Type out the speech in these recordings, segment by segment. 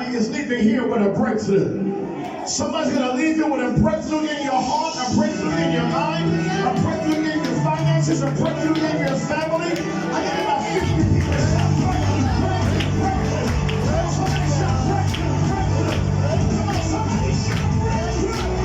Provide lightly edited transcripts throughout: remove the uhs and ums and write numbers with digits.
Somebody is leaving here with a breakthrough. Somebody's going to leave you with a breakthrough in your heart, a breakthrough in your mind, a breakthrough in your finances, a breakthrough in your family. I got about 50 people. Shout breakthrough, breakthrough, breakthrough. Somebody shout breakthrough, breakthrough. Come on, somebody shout breakthrough.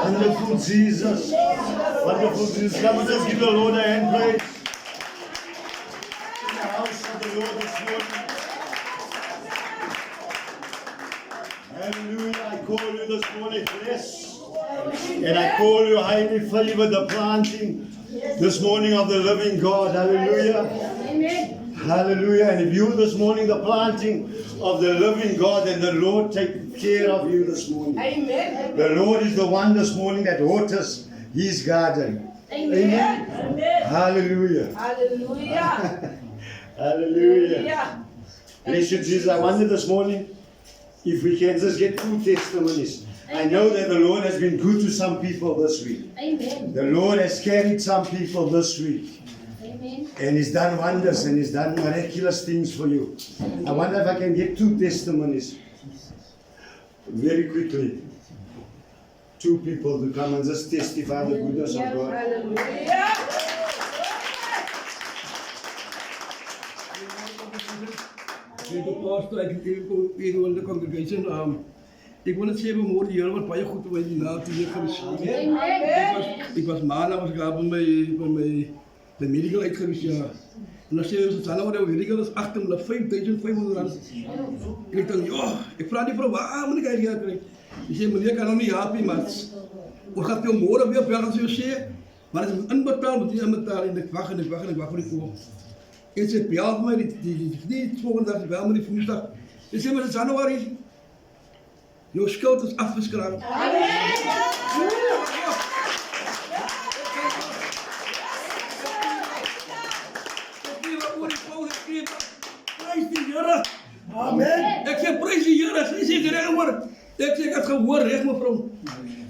Wonderful Jesus. Wonderful Jesus. Come on, just give the Lord a hand praise. In the house of the Lord this morning. Hallelujah. I call you this morning blessed. And I call you highly favored, the planting this morning of the living God. Hallelujah. Amen. Hallelujah. And if you this morning the planting of the living God, then the Lord take care of you this morning. Amen. The Lord is the one this morning that waters His garden. Amen. Amen. Hallelujah. Hallelujah. Hallelujah. Bless you, Jesus. I wonder this morning if we can just get 2 testimonies. I know that the Lord has been good to some people this week. Amen. The Lord has carried some people this week. Amen. And He's done wonders and He's done miraculous things for you. I wonder if I can get 2 testimonies very quickly. 2 people to come and just testify the goodness of God. Hallelujah. Pastor, ek wil die congregation, ek wil net sê vanmôre die Here wat baie goed vir my die naam toe gewees. Amen. Ek was maandag was ek by my medical uitgewees, ja. En dan sê ons dan nou medical is agter hulle R5,500. Ek dink, ja, ek vra die vrou, waar moet ek hier kry? Sy sê meneer kan hom nie help nie, maar ons gaan jou môre weer bel as jy sê, maar as jy inbetaal, moet jy inbetaal en ek wag vir die kom. En sy bel my die volgende dag, bel my die Woensdag. Sy sê maar in Januarie, jou skuld is afgeskryf. Prys die Here. Amen. Ek sê prys die Here. Sy sê reg hoor. Ek sê ek het gehoor reg mevrou.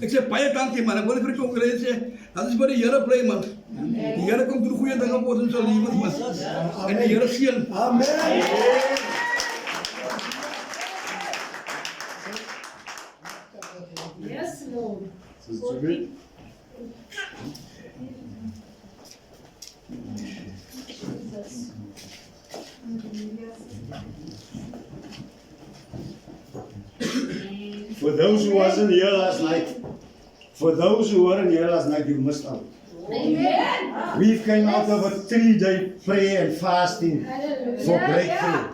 Ek sê baie dankie man. Ek wil vir die congregation sê, dat is vir die Here bly man. Die Here kom doen goeie dinge op ons lewens man. En die Here seën. Amen. Yes, Lord. So good. For those who wasn't here last night, you missed out. Amen. We came out of a 3-day prayer and fasting for breakthrough.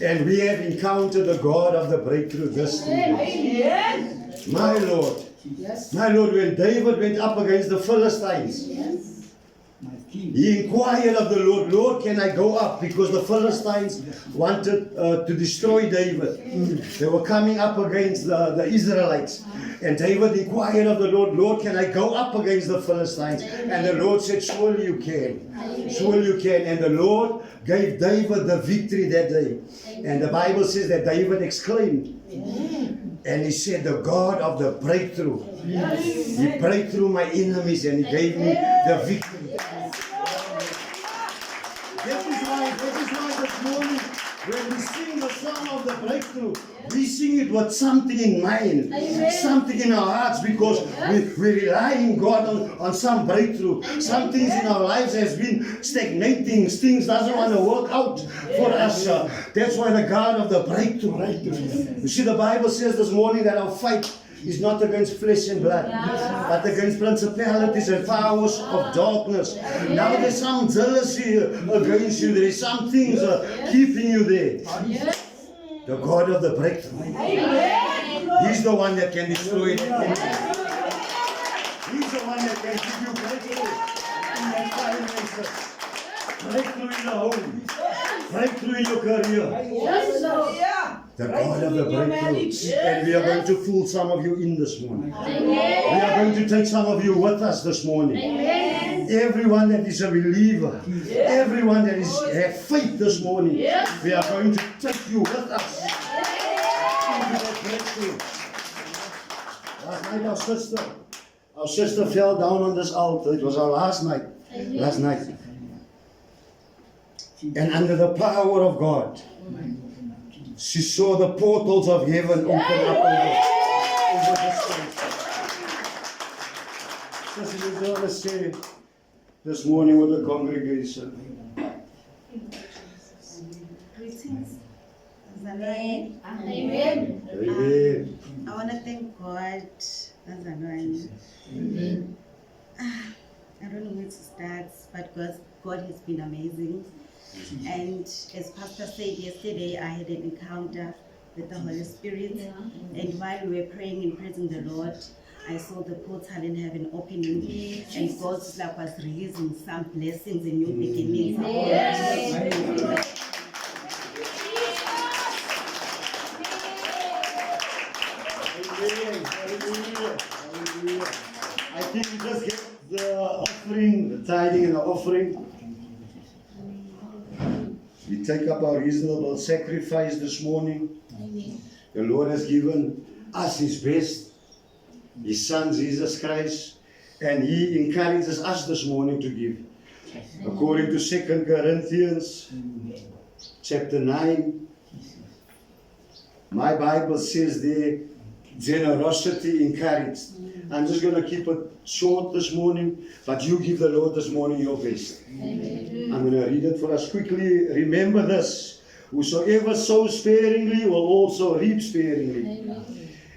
And we have encountered the God of the breakthrough this day. Amen. My Lord, Yes. when David went up against the Philistines, he inquired of the Lord, Lord, can I go up? Because the Philistines wanted to destroy David. They were coming up against the Israelites. And David inquired of the Lord, Lord, can I go up against the Philistines? And the Lord said, surely you can. Surely you can. And the Lord gave David the victory that day. And the Bible says that David exclaimed, and he said, the God of the breakthrough. He broke through my enemies and He gave me the victory. That is why this morning, when we sing the song of the breakthrough, we sing it with something in mind, something in our hearts, because we rely on God on some breakthrough. Some things in our lives has been stagnating, things doesn't want to work out for us. That's why the God of the breakthrough. You see, the Bible says this morning that our fight is not against flesh and blood, but against principalities and powers of darkness. Now there's some jealousy against you. There is some things keeping you there. The God of the breakthrough. He's the one that can destroy it. He's the one that can give you breakthrough in your finances, breakthrough in the home, breakthrough in your career. Yes, Lord. The God of the breakthrough. And we are going to pull some of you in this morning. Amen. We are going to take some of you with us this morning. Amen. Everyone that is a believer, everyone that have faith this morning, we are going to take you with us into that breakthrough. Last night our sister fell down on this altar. It was our last night. And under the power of God, she saw the portals of heaven open up over this place. Sister, you want to say this morning with the congregation? Greetings. Amen. Amen. I want to thank God. Amen. I don't know where to start, but God has been amazing. And as Pastor said yesterday, I had an encounter with the Holy Spirit. And while we were praying and praising the Lord, I saw the portal in heaven opening, and God's love was releasing some blessings and new beginnings. Hallelujah. Hallelujah. I think we just get the offering, the tithing and the offering. We take up our reasonable sacrifice this morning. The Lord has given us His best, His Son Jesus Christ, and He encourages us this morning to give. According to 2 Corinthians chapter 9, my Bible says there, generosity encouraged. I'm just going to keep it short this morning, but you give the Lord this morning your best. I'm going to read it for us quickly. Remember this: whosoever sows sparingly will also reap sparingly.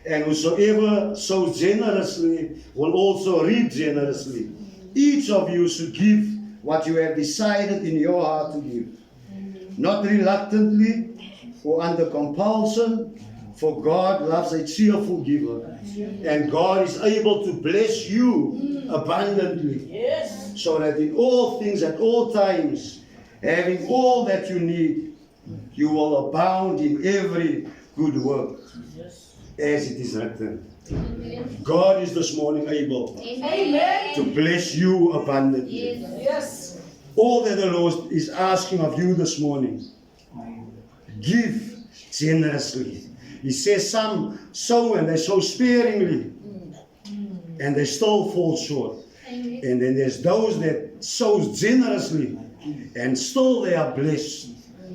And whosoever sows generously will also reap generously. Each of you should give what you have decided in your heart to give. Not reluctantly or under compulsion, for God loves a cheerful giver. And God is able to bless you abundantly. So that in all things, at all times, having all that you need, you will abound in every good work. As it is written. God is this morning able to bless you abundantly. All that the Lord is asking of you this morning, give generously. He says some sow and they sow sparingly, and they still fall short. And then there's those that sow generously, and still they are blessed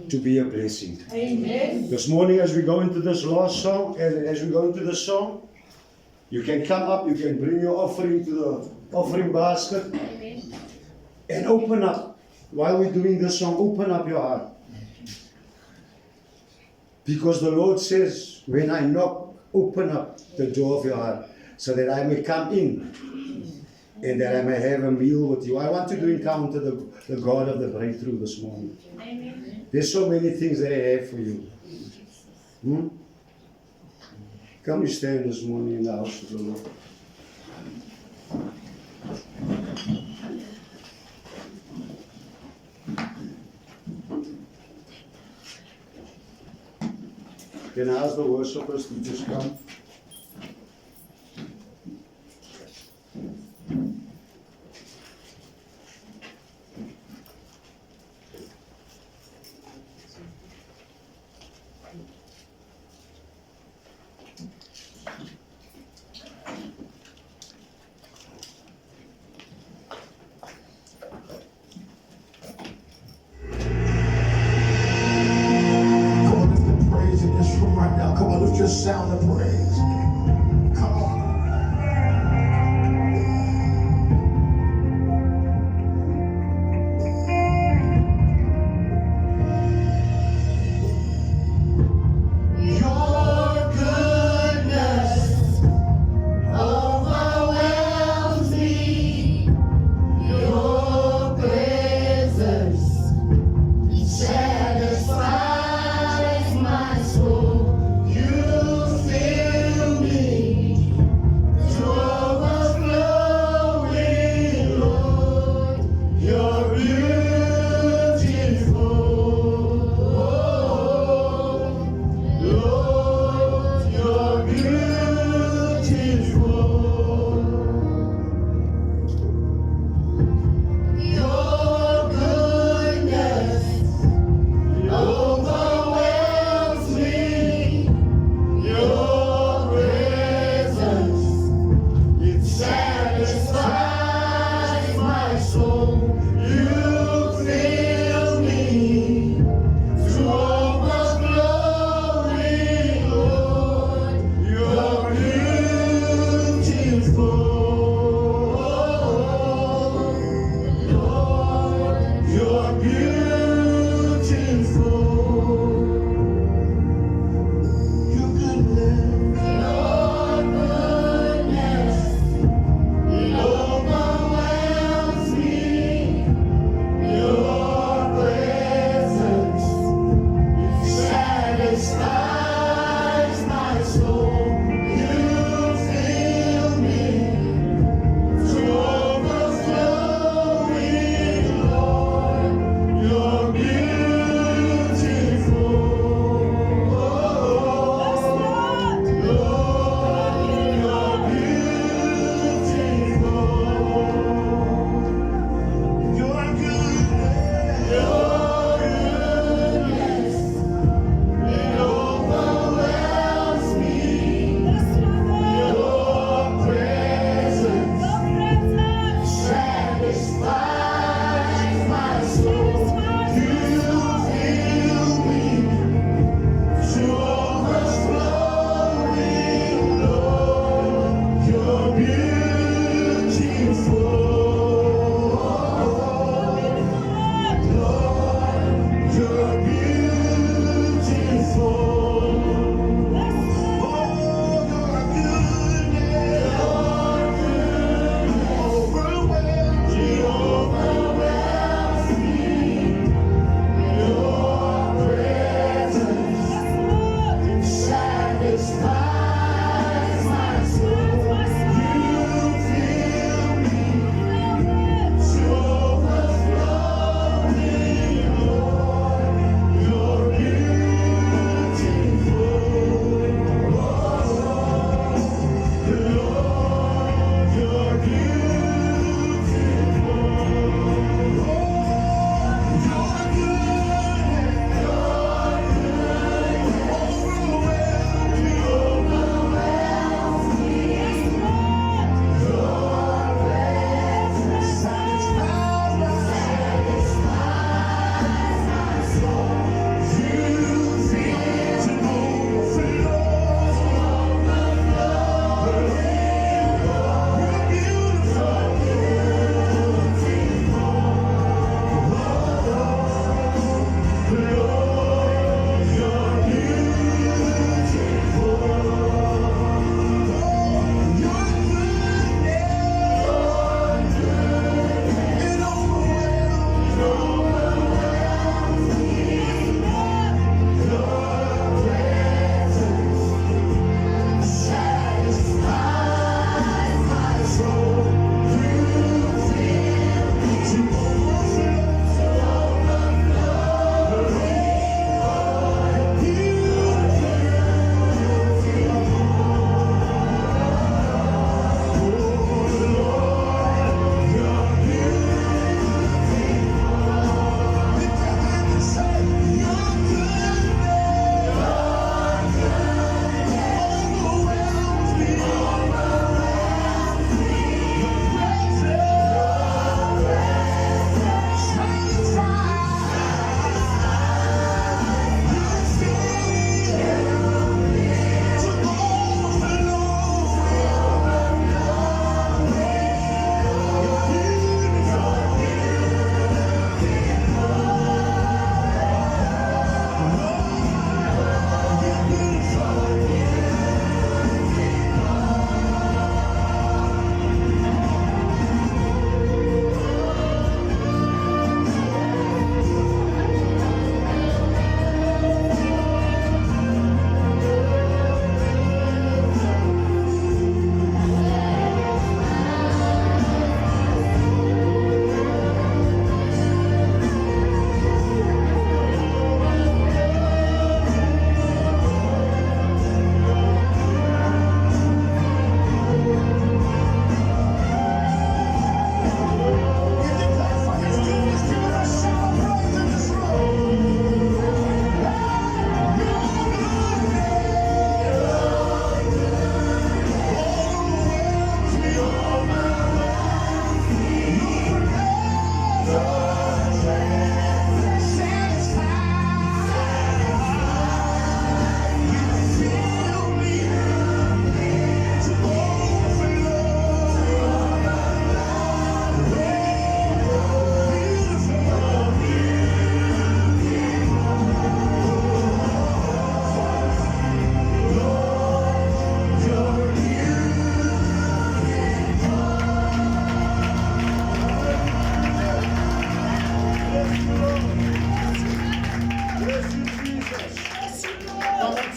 to be a blessing. This morning, as we go into this last song, as we go into this song, you can come up, you can bring your offering to the offering basket, and open up. While we're doing this song, open up your heart. Because the Lord says, when I knock, open up the door of your heart, so that I may come in, and that I may have a meal with you. I want to encounter the God of the breakthrough this morning. There's so many things that I have for you. Come you stand this morning in the house of the Lord. Can I ask the worshipers to just come? Come on, lift the praise in this room right now. Come on, lift your sound of praise. Come on. Your goodness overwhelms me. Your presence satisfies my soul. You fill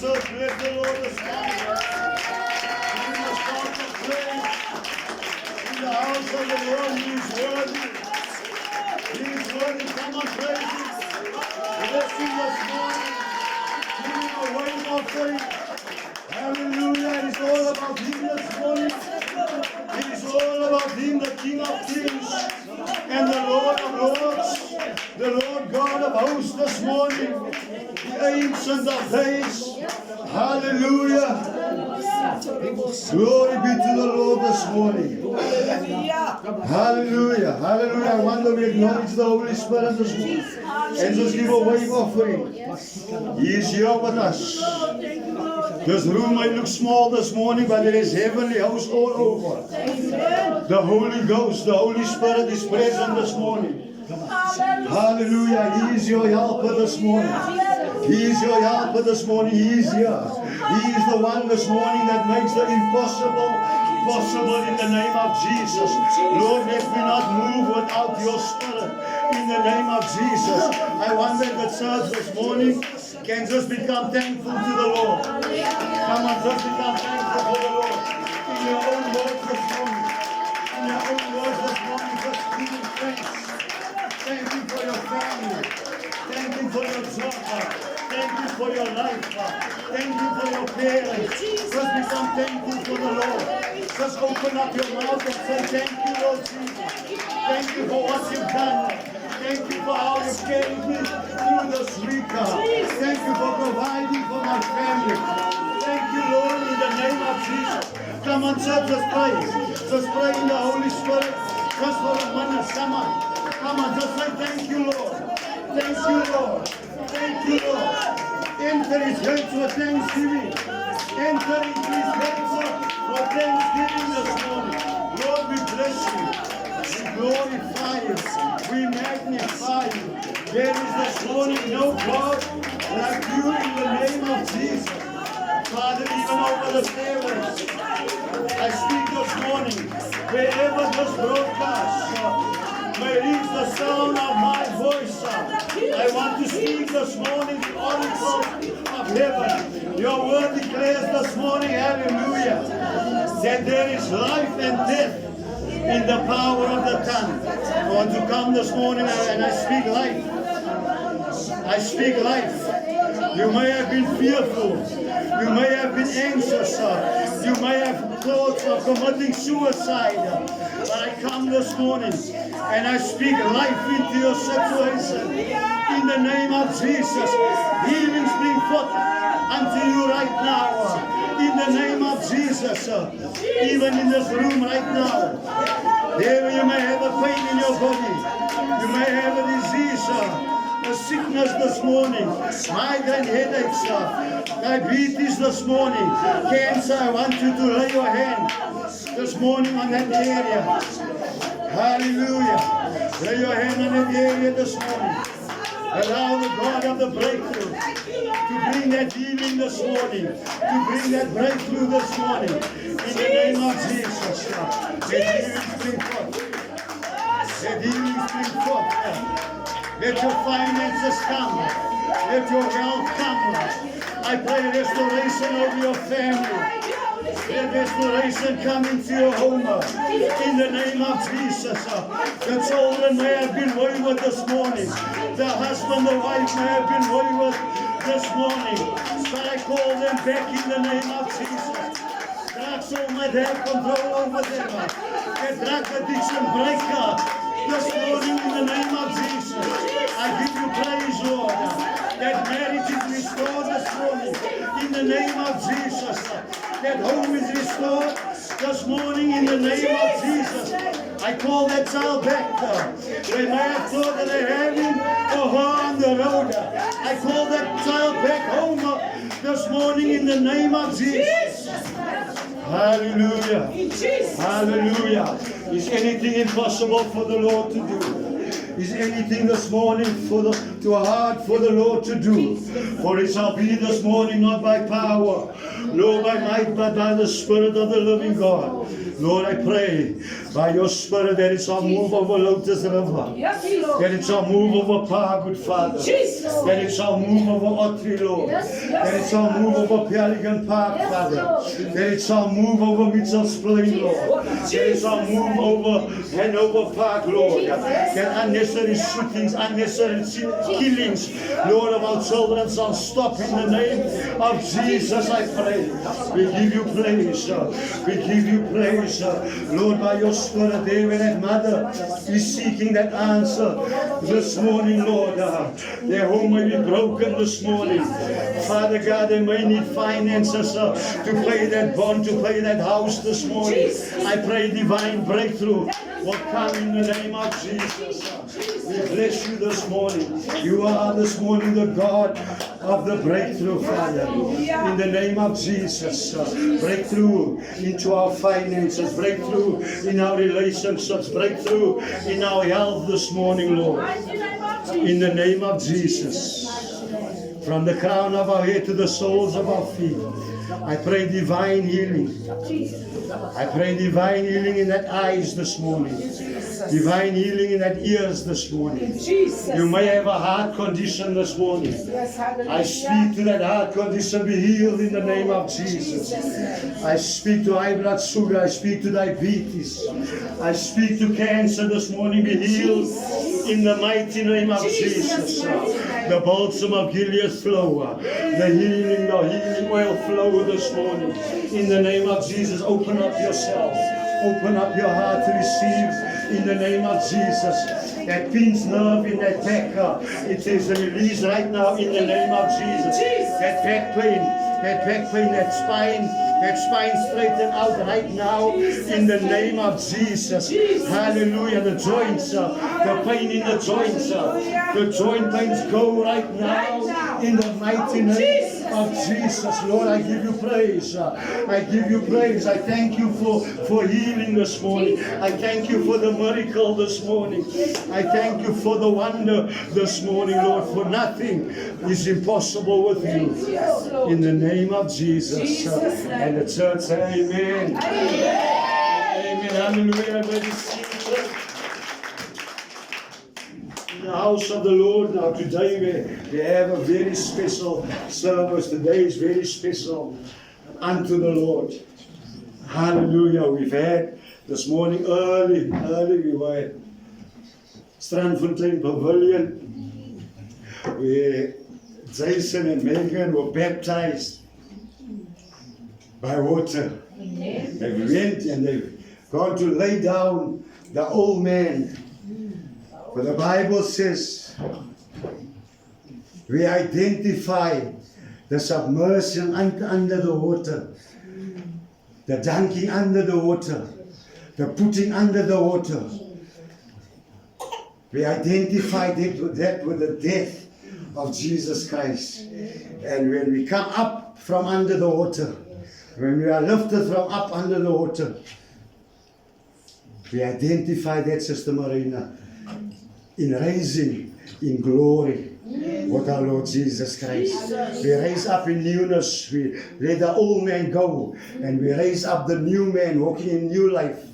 church, bless the Lord this morning. We must start to pray in the house of the Lord. He is worthy. He is worthy. Come on, praise Him. Bless Him this morning. Give Him a wave of faith. Hallelujah. It's all about Him this morning. It is all about Him, the King of Kings and the Lord of Lords, the Lord God of hosts this morning, the Ancient of Days. Hallelujah. Glory be to the Lord this morning. Hallelujah. Hallelujah. I wonder we acknowledge the Holy Spirit this morning. And just give a wave offering. He is here with us. This room might look small this morning, but there is heavenly host all over. The Holy Ghost, the Holy Spirit is present this morning. Hallelujah. He is your helper this morning. He is your helper this morning. He is here. He is the one this morning that makes the impossible possible in the name of Jesus. Lord, let me not move without your Spirit in the name of Jesus. I wonder if the church this morning can just become thankful to the Lord. Come on, just become thankful for the Lord. In your own words this morning. In your own words this morning, just give Him thanks. Thank you for your family. Thank you for your job. Thank you for your life. Thank you for your parents. Just become thankful for the Lord. Just open up your mouth and say, thank you, Lord Jesus. Thank you for what you've done. Thank you for how you've carried me through this week. Thank you for providing for my family. Thank you, Lord, in the name of Jesus. Come on, church, just pray. Just pray in the Holy Spirit. Just for a minute. Come on. Come on, just say thank you, Lord. Thank you, Lord. Thank you, Lord. Enter His gates with thanksgiving. Enter into His gates with thanksgiving this morning. Lord, we bless you. We glorify you. We magnify you. There is this morning no God like you in the name of Jesus. Father, even over the stairways, I speak this morning, wherever this broadcast may reach the sound of my voice, I want to speak this morning the oracle of heaven. Your word declares this morning, hallelujah, that there is life and death in the power of the tongue. I want to come this morning and I speak life. I speak life. You may have been fearful. You may have been anxious. You may have thought of committing suicide. But I come this morning and I speak life into your situation. In the name of Jesus, healing spring forth unto you right now. In the name of Jesus, even in this room right now, there you may have a pain in your body. You may have a disease, a sickness this morning, migraine headaches, diabetes this morning, cancer. I want you to lay your hand this morning on that area. Hallelujah. Lay your hand on that area this morning. Allow the God of the breakthrough to bring that healing this morning, to bring that breakthrough this morning. In the name of Jesus, let healing spring forth. Let healing spring forth. Let your finances come. Let your wealth come. I pray restoration over your family. Let restoration come into your home. In the name of Jesus. The children may have been wayward this morning. The husband, the wife may have been wayward this morning. But I call them back in the name of Jesus. Drug soul might have control over them. A drug addiction breaker this morning in the name of Jesus. I give you praise, Lord. That marriage is restored this morning in the name of Jesus. That home is restored this morning in the name of Jesus. I call that child back. They may have thought that they're having or her on the road. I call that child back home this morning in the name of Jesus. Hallelujah. Hallelujah. Is anything impossible for the Lord to do? Is anything this morning too hard for the Lord to do? For it shall be this morning not by power, nor by might, but by the Spirit of the living God. Lord, I pray by your Spirit that it shall move over Lotus River. That it shall move over Park, good Father. That it shall move over Ottery, Lord. That it shall move over Pelican Park, Father. That it shall move over Mitchell's Plain, Lord. That it shall move over Hanover Park, Lord. That unnecessary shootings, unnecessary killings, Lord, of our children shall stop in the name of Jesus, I pray. We give you praise, we give you praise, Lord, by your Spirit, there where that mother is seeking that answer this morning, Lord. Their home may be broken this morning. Father God, they may need finances to pay that bond, to pay that house this morning. I pray divine breakthrough will come in the name of Jesus. We bless you this morning. You are this morning the God of the breakthrough, Father. In the name of Jesus. Breakthrough into our finances, breakthrough in our relationships, breakthrough in our health this morning, Lord. In the name of Jesus. From the crown of our head to the soles of our feet, I pray divine healing. I pray divine healing in that eyes this morning. Divine healing in that ears this morning. You may have a heart condition this morning. I speak to that heart condition, be healed in the name of Jesus. I speak to high blood sugar. I speak to diabetes. I speak to cancer this morning, be healed in the mighty name of Jesus. The balsam of Gilead flow. The healing oil flow this morning. In the name of Jesus, open up yourself. Open up your heart to receive in the name of Jesus. That pinch nerve in that back, it is released right now in the name of Jesus. That back pain, that spine straighten out right now in the name of Jesus. Hallelujah. The joints, the pain in the joints, the joint pains go right now in the mighty name of Jesus. Lord, I give you praise. I give you praise. I thank you for healing this morning. I thank you for the miracle this morning. I thank you for the wonder this morning, Lord, for nothing is impossible with you. In the name of Jesus. And the church say amen. Amen. Hallelujah. In the house of the Lord now today we have a very special service. Today is very special unto the Lord. Hallelujah. We've had this morning early we were at Strandfontein Pavilion where Jason and Megan were baptized by water. They went and they've gone to lay down the old man. For the Bible says we identify the submersion under the water, the dunking under the water, the putting under the water. We identify that with the death of Jesus Christ. And when we come up from under the water, when we are lifted from up under the water, we identify that, Sister Marina, in raising in glory with our Lord Jesus Christ. We raise up in newness. We let the old man go and we raise up the new man walking in new life.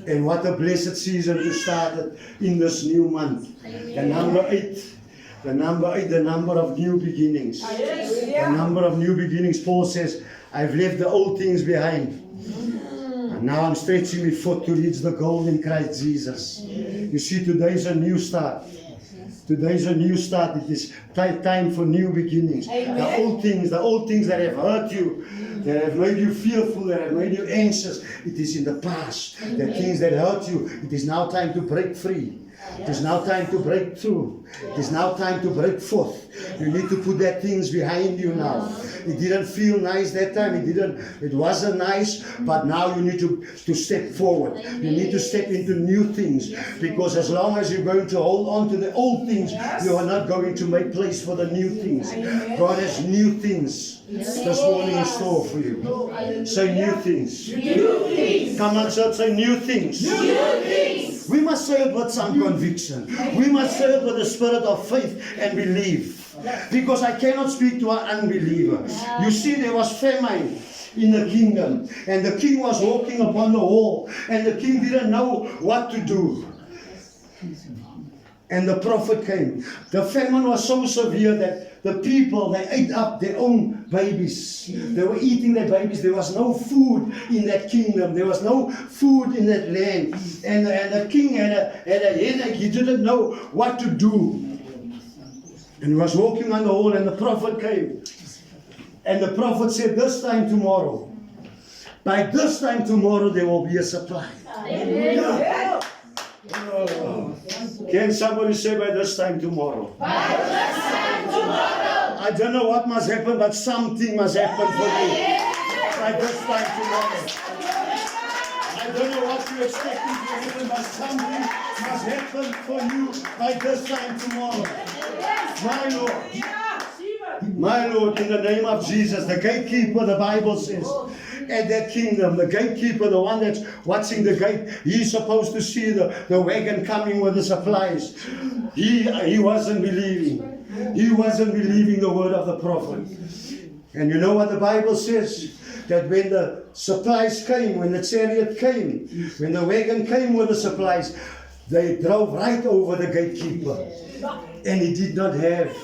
And what a blessed season to start in this new month. The number 8. The number of new beginnings. The number of new beginnings. Paul says, I've left the old things behind. And now I'm stretching my foot to reach the goal in Christ Jesus. You see, today's a new start. Today's a new start. It is time for new beginnings. The old things that have hurt you, that have made you fearful, that have made you anxious, it is in the past. The things that hurt you, it is now time to break free. It is now time to break through. It is now time to break forth. You need to put that things behind you now. It didn't feel nice that time. It wasn't nice, but now you need to step forward. You need to step into new things, because as long as you're going to hold on to the old things, you are not going to make place for the new things. God has new things this morning in store for you. Say new things. New things. Come on, church, say new things. New things. We must say it with some conviction. We must say it with the spirit of faith and believe. Because I cannot speak to an unbeliever. You see, there was famine in the kingdom, and the king was walking upon the wall, and the king didn't know what to do. And the prophet came. The famine was so severe that the people, they ate up their own babies. They were eating their babies. There was no food in that kingdom. There was no food in that land. And the king had a headache. He didn't know what to do. And he was walking on the wall, and the prophet came. And the prophet said, this time tomorrow, by this time tomorrow, there will be a supply. Yeah. Oh. Can somebody say by this time tomorrow? By this time tomorrow. I don't know what must happen, but something must happen for you. By this time tomorrow. I don't know what you're expecting to happen, but something must happen for you by this time tomorrow. My Lord, in the name of Jesus, the gatekeeper, the Bible says, at that kingdom, the gatekeeper, the one that's watching the gate, he's supposed to see the wagon coming with the supplies. He wasn't believing. He wasn't believing the word of the prophet. And you know what the Bible says? That when the supplies came, when the chariot came, when the wagon came with the supplies, they drove right over the gatekeeper. And he did not have.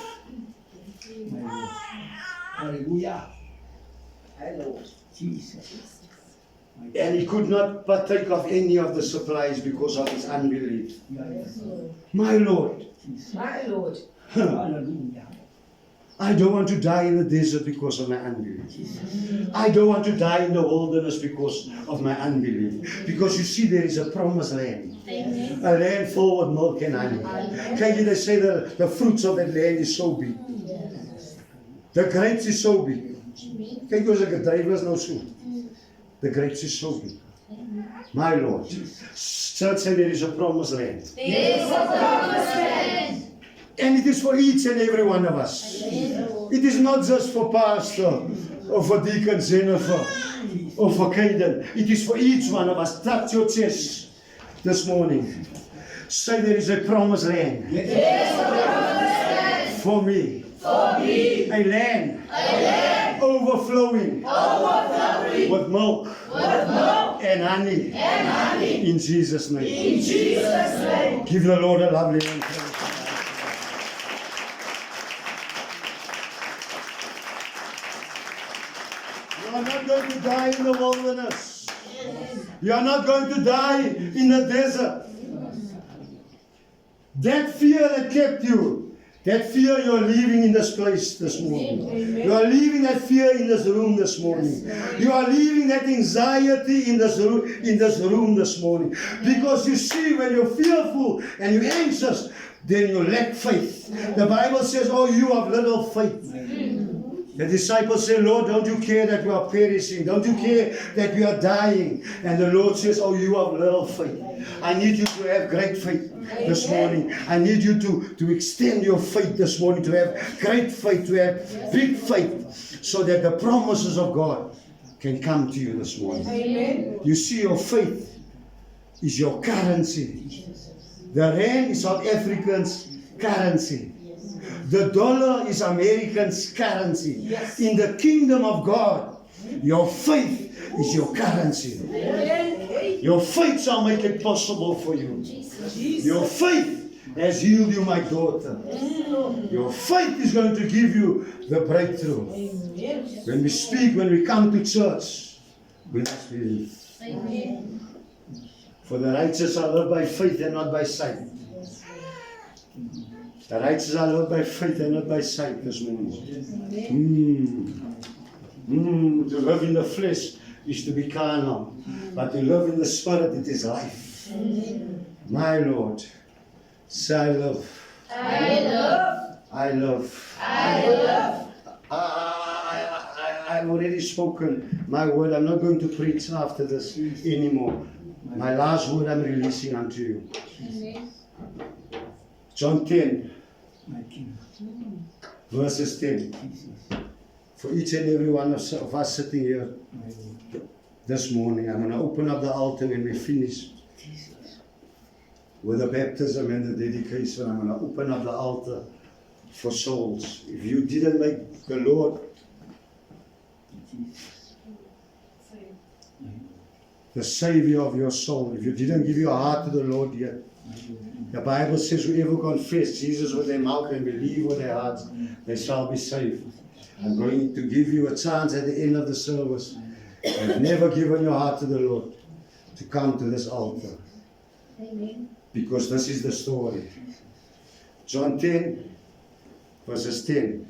Hallelujah. Hello, Jesus. And he could not partake of any of the supplies because of his unbelief. My Lord. My Lord. Hallelujah. I don't want to die in the desert because of my unbelief. I don't want to die in the wilderness because of my unbelief. Because you see, there is a promised land. Amen. A land full with milk and honey. Can you say that the fruits of that land is so big? The grapes is so big. Kyk hoe as ek 'n drywer is nou so. The grapes is so big. My Lord. Church say there is a promised land. There is a promised land. And it is for each and every one of us. It is not just for pastor or for deacon Jennifer or for Caden. It is for each one of us. Touch your chest this morning. Say there is a promised land. There is a promised land. For me. For me. A land. A land. Overflowing. Overflowing. With milk. With milk. And honey. And honey. In Jesus' name. In Jesus' name. Give the Lord a lovely hand. You are not going to die in the wilderness. You are not going to die in the desert. That fear that kept you, that fear you are leaving in this place this morning. You are leaving that fear in this room this morning. You are leaving that anxiety in this room this morning. Because you see, when you're fearful and you're anxious, then you lack faith. The Bible says, oh, you have little faith. The disciples say, Lord, don't you care that we are perishing? Don't you care that we are dying? And the Lord says, oh, you have little faith. I need you to have great faith this morning. I need you to extend your faith this morning, to have great faith, to have big faith, so that the promises of God can come to you this morning. Amen. You see, your faith is your currency. The rand is South Africans' currency. The dollar is Americans' currency. Yes. In the kingdom of God, your faith is your currency. Your faith shall make it possible for you. Your faith has healed you, my daughter. Your faith is going to give you the breakthrough. When we speak, when we come to church, we must believe. For the righteous are lived by faith and not by sight. The righteous are lived by faith and not by sight this morning. To live in the flesh is to be carnal, but to live in the spirit, it is life. My Lord, say I love. I love. I love. I love. I've already spoken my word. I'm not going to preach after this anymore. My last word I'm releasing unto you. John 10, verses 10. For each and every one of us sitting here this morning, I'm going to open up the altar when we finish with the baptism and the dedication. I'm going to open up the altar for souls. If you didn't make the Lord the Savior of your soul, if you didn't give your heart to the Lord yet, the Bible says whoever confess Jesus with their mouth and believe with their hearts, they shall be saved. I'm going to give you a chance at the end of the service. I've never given your heart to the Lord to come to this altar. Amen. Because this is the story. John 10, verses 10.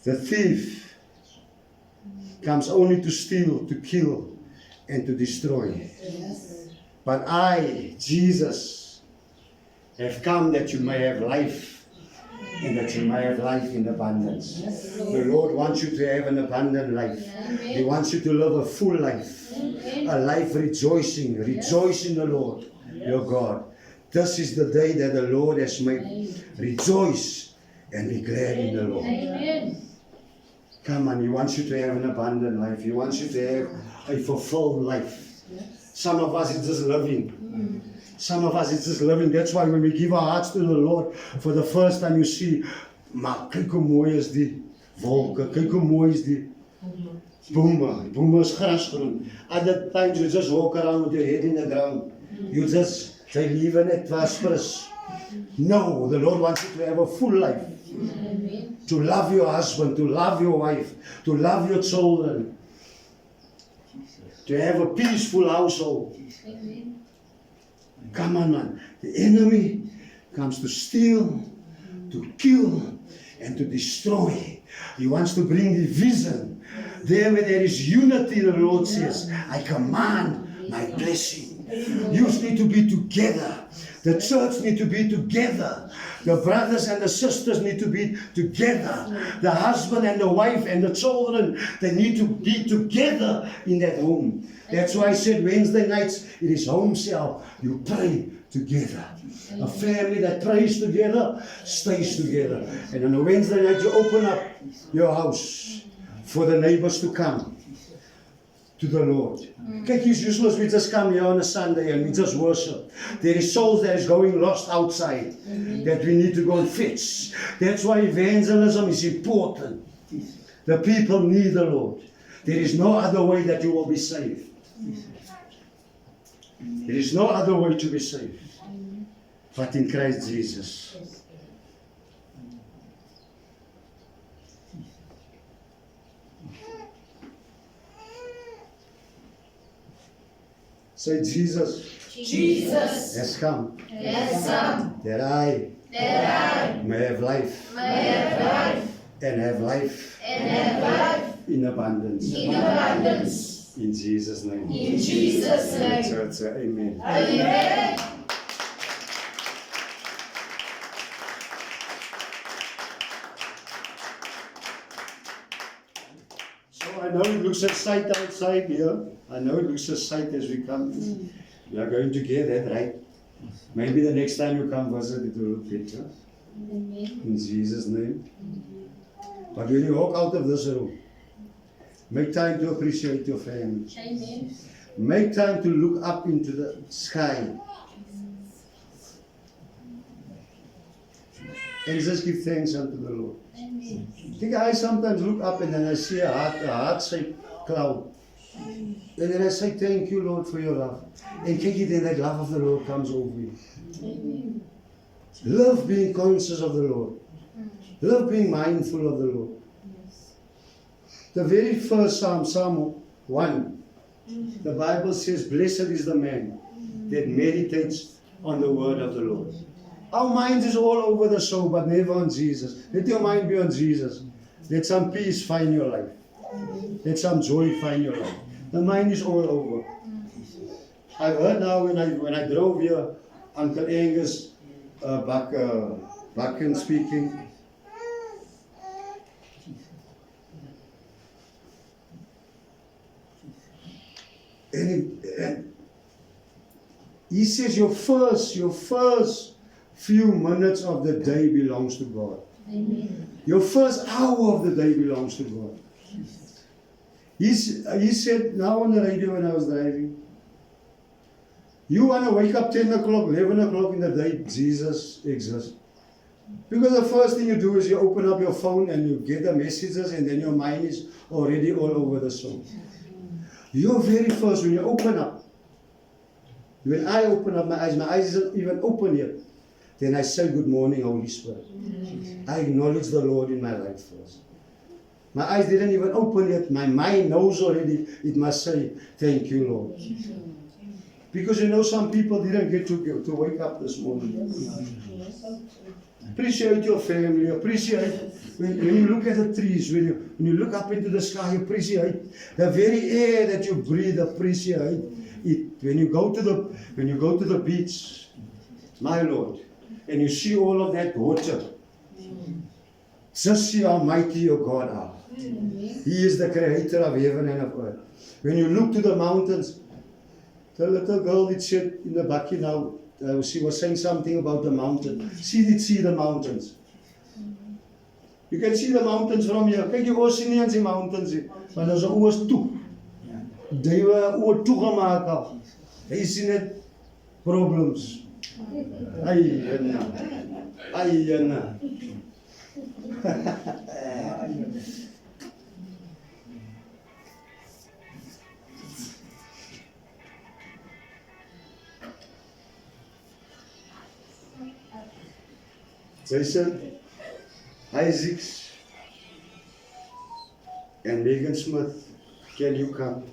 The thief comes only to steal, to kill, and to destroy. Yes. But I, Jesus, have come that you may have life, and that you may have life in abundance. Yes, The Lord. Lord wants you to have an abundant life. He Amen. wants you to live a full life. Amen. A life rejoicing. Rejoice in the Lord, your God. This is the day that the Lord has made. Rejoice and be glad in the Lord. Amen. Come on, He wants you to have an abundant life. He wants you to have a fulfilled life. Some of us it's just living. Some of us it's just living. That's why when we give our hearts to the Lord, for the first time you see, maar kyk hoe mooi is die wolke, kyk hoe mooi is die bome is grasgroen. Other times you just walk around with your head in the ground. You just say, leave it prosperous. No, the Lord wants you to have a full life. Amen. To love your husband, to love your wife, to love your children, to have a peaceful household. Amen. Come on, man. The enemy comes to steal, to kill, and to destroy. He wants to bring division. There where there is unity, the Lord says, I command my blessing. You need to be together. The church need to be together. The brothers and the sisters need to be together. The husband and the wife and the children, they need to be together in that home. That's why I said Wednesday nights, it is home cell. You pray together. A family that prays together, stays together. And on a Wednesday night, you open up your house for the neighbors to come to the Lord. Kyk, it's useless we just come here on a Sunday and we just worship. There is souls that is going lost outside that we need to go and fetch. That's why evangelism is important. The people need the Lord. There is no other way that you will be saved. There is no other way to be saved but in Christ Jesus. Say, Jesus Jesus has come has come that I that I may have life may have life and have life and have life in abundance. in abundance. In Jesus' name. In Jesus' name. Church, say amen. Amen. So I know it looks exciting outside here. I know it looks exciting as we come. We are going to get that right. Maybe the next time you come visit, it will look better. Amen. In Jesus' name. But when you walk out of this room, make time to appreciate your family. Amen. Make time to look up into the sky. And just give thanks unto the Lord. Amen. I think I sometimes look up and then I see a heart-shaped cloud. And then I say, thank you, Lord, for your love. And can you then that love of the Lord comes over you. Amen. Love being conscious of the Lord. Love being mindful of the Lord. The very first Psalm, Psalm 1, the Bible says, blessed is the man that meditates on the word of the Lord. Our mind is all over the show, but never on Jesus. Let your mind be on Jesus. Let some peace find your life. Let some joy find your life. The mind is all over. I heard now when I drove here, Uncle Angus Bucken speaking. And he says your first few minutes of the day belongs to God. Amen. Your first hour of the day belongs to God. He said now on the radio when I was driving, you want to wake up 10 o'clock, 11 o'clock in the day, Jesus exists. Because the first thing you do is you open up your phone and you get the messages, and then your mind is already all over the song. Your very first, when you open up, when I open up my eyes isn't even open yet, then I say, good morning, Holy Spirit. I acknowledge the Lord in my life first. My eyes didn't even open yet. My mind knows already. It must say, thank you, Lord. Because you know some people didn't get to wake up this morning. Appreciate your family. Appreciate when you look at the trees. When you look up into the sky, appreciate the very air that you breathe. Appreciate it. When you go to the beach, my Lord, and you see all of that water, just see how mighty your God are. He is the creator of heaven and of earth. When you look to the mountains, the little girl that sat in the bakkie now, she was saying something about the mountain. She did see the mountains. You can see the mountains from here. Kyk, jy oor sien nie aan die mountains nie, want ons oor toe. Duwe oor toe gemaak al. Jy sien net problems. Ayana. Jason, Isaac, and Megan Smith, can you come?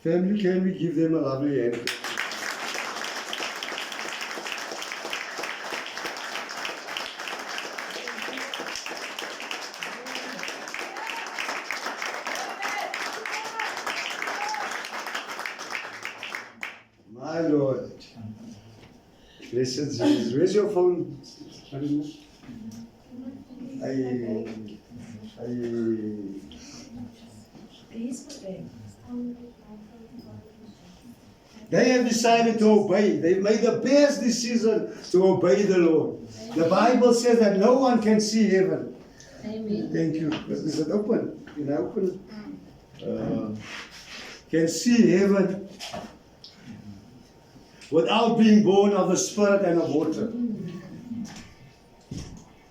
Family, can we give them a lovely hand? My Lord. Blessed Jesus. Where's your phone? They have decided to obey. They've made the best decision to obey the Lord. The Bible says that no one can see heaven. Amen. Thank you. Is it open? Can I open it? Can see heaven without being born of the Spirit and of water.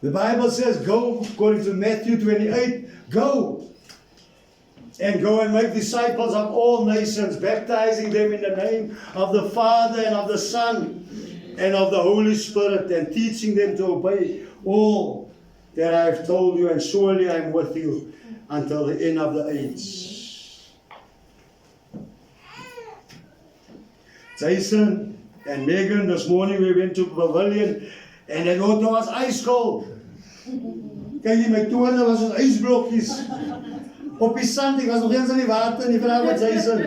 The Bible says, go, according to Matthew 28, go and make disciples of all nations, baptizing them in the name of the Father and of the Son and of the Holy Spirit, and teaching them to obey all that I have told you, and surely I am with you until the end of the age. Jason and Megan, this morning we went to Pavilion, and the water was ice cold. Kyk jy, my tone was soos ysblokkies. Op die sand, ek was nog eens in die water, en die vraag wat Jason,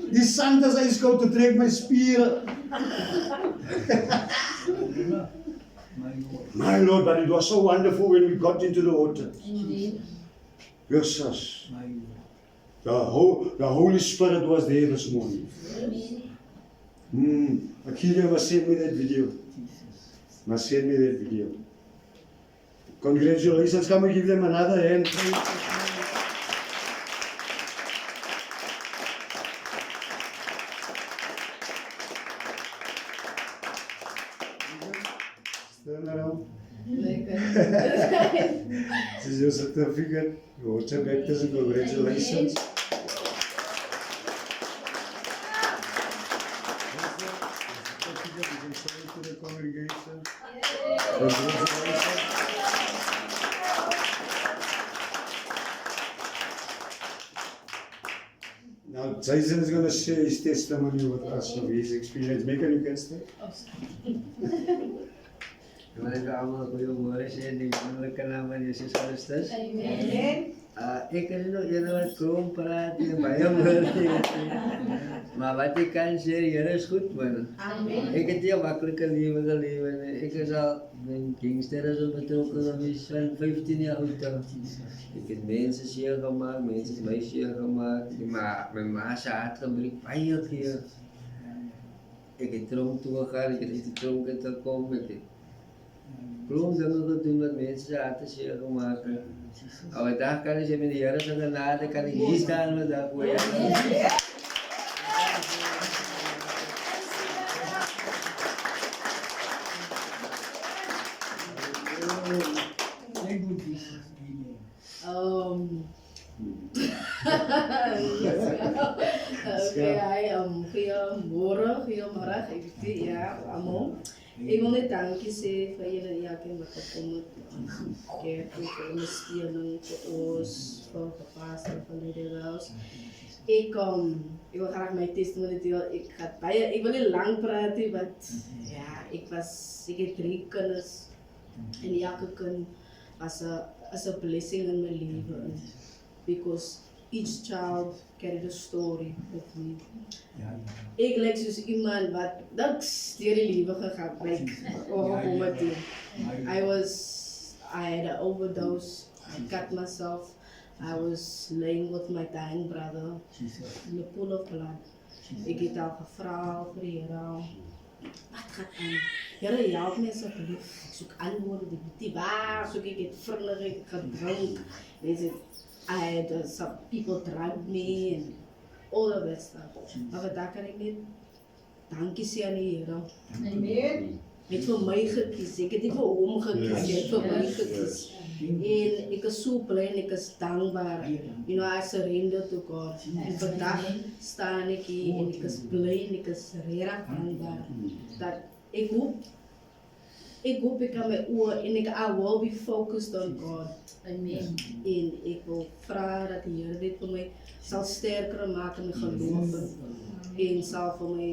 die sand is ijskoud, te trek my spieren. My Lord, but it was so wonderful when we got into the water. Indeed. Jesus, the Holy Spirit was there this morning. Akira must send me that video. Must send me that video. Congratulations, come and give them another hand. Turn around. This is your certificate, your water baptism, congratulations. You can show it to the congregation. Congratulations. Now, Jason is going to share his testimony with us of his experience. Megan, you can stay. Kepada kamu, aku yang boleh saya dengan nama Yesus Kristus. Amen. Ik kan nog helemaal krom praten, maar heel moeilijk. Maar wat ik kan zeggen, Heer is goed, man. Amen. Ik heb heel makkelijke leven geleven. Ik is al, mijn gangster is al betrokken geweest van 15 jaar oud. Ik heb mensen zeer gemaakt, mensen mij zeer gemaakt. Maar mijn ma is uitgebrekt, baie keer. Ik heb tronk toegegaan, ik heb uit de tronk gekomen. Ik heb klomp dingen gedaan met mensen zaten zeer gemaakt. Maar daar kan ik met de Heer zijn genade, kan ik hier staan met dat voor je. Thank you, Jesus. Amen. Oké, goeiemôre, goeiemôre, ek weet ja, almal. Ek wil net dankie sê vir julle en elkeen wat gekom het. Kerk vir ondersteuning vir ons, vir die pastor van die Deus. Ek wil graag my testimony deel. Ek wil nie lang praat nie, want ja, ek het 3 kinders en elke kind was 'n blessing in my lewe. Because each child carried a story with me. Ek lyk soos iemand wat niks deur die lewe gegaan het. I had an overdose. I cut myself. I was laying with my dying brother in the pool of blood. Ek het al gevra vir die Here, wat gaan aan? Here, help my asseblief. Ek soek antwoorde, ek weet nie waar, soek ek het vriende, ek het gedrink. I had some people drugged me and all of that stuff. Maar vandaag kan ik niet dankie sê aan die Here. Amen. Hy het vir my gekies, ek het nie vir hom gekies, hy het vir my gekies. En ek is so bly en ek is dankbaar. You know, I surrender to God. En vandag staan ek hier en ek is bly en ek is regtig dankbaar. Dat ek hoop ek kan my oor en I will be focused on God. Amen. En ek wil vra dat die Here dit vir my sal sterker maak in my geloof en sal vir my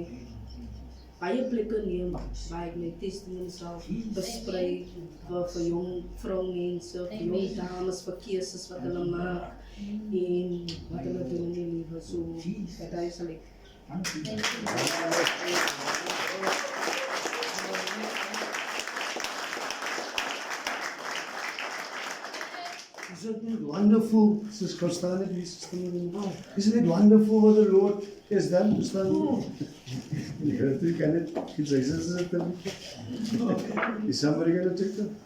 baie plekke neem waar ek my testimony sal versprei vir jong vroumense, vir jong dames, vir keuses wat hulle maak en wat hulle doen in die lewe. So, dat sal ek. Isn't it wonderful, Sister Constance, isn't it wonderful what the Lord has done? Is somebody going to take them?